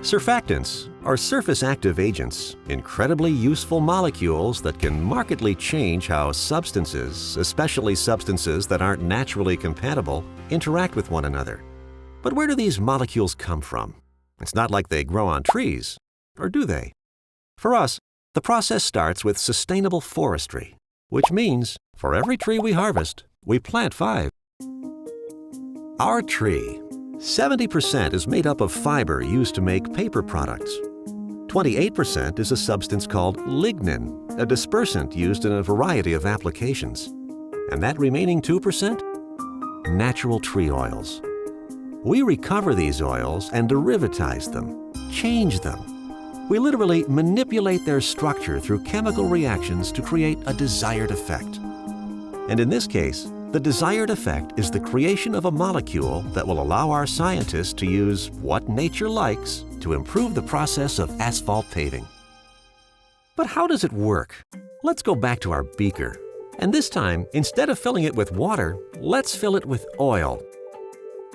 Surfactants are surface active agents, incredibly useful molecules that can markedly change how substances, especially substances that aren't naturally compatible, interact with one another. But where do these molecules come from? It's not like they grow on trees, or do they? For us, the process starts with sustainable forestry, which means for every tree we harvest, we plant 5. Our tree, 70% is made up of fiber used to make paper products. 28% is a substance called lignin, a dispersant used in a variety of applications. And that remaining 2%? Natural tree oils. We recover these oils and derivatize them, change them. We literally manipulate their structure through chemical reactions to create a desired effect. And in this case, the desired effect is the creation of a molecule that will allow our scientists to use what nature likes to improve the process of asphalt paving. But how does it work? Let's go back to our beaker. And this time, instead of filling it with water, let's fill it with oil.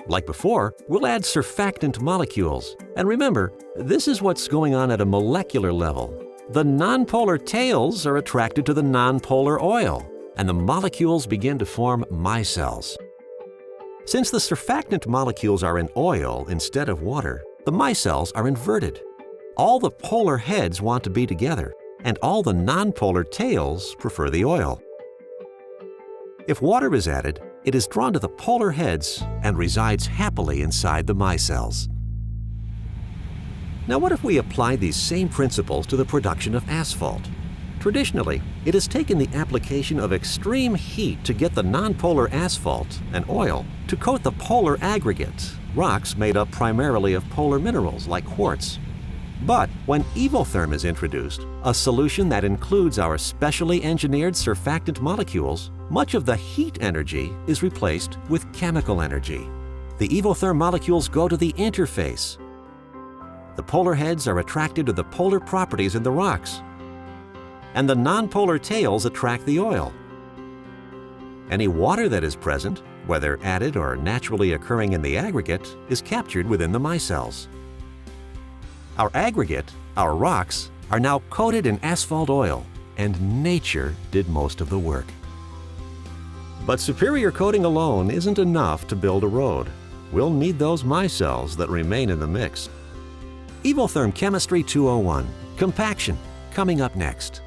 Like before, we'll add surfactant molecules. And remember, this is what's going on at a molecular level. The nonpolar tails are attracted to the nonpolar oil, and the molecules begin to form micelles. Since the surfactant molecules are in oil instead of water, the micelles are inverted. All the polar heads want to be together, and all the nonpolar tails prefer the oil. If water is added, it is drawn to the polar heads and resides happily inside the micelles. Now what if we applied these same principles to the production of asphalt? Traditionally, it has taken the application of extreme heat to get the nonpolar asphalt and oil to coat the polar aggregate, rocks made up primarily of polar minerals like quartz. But when Evotherm is introduced, a solution that includes our specially engineered surfactant molecules, much of the heat energy is replaced with chemical energy. The Evotherm molecules go to the interface. The polar heads are attracted to the polar properties in the rocks, and the nonpolar tails attract the oil. Any water that is present, whether added or naturally occurring in the aggregate, is captured within the micelles. Our aggregate, our rocks, are now coated in asphalt oil, and nature did most of the work. But superior coating alone isn't enough to build a road. We'll need those micelles that remain in the mix. Evotherm Chemistry 201, Compaction, coming up next.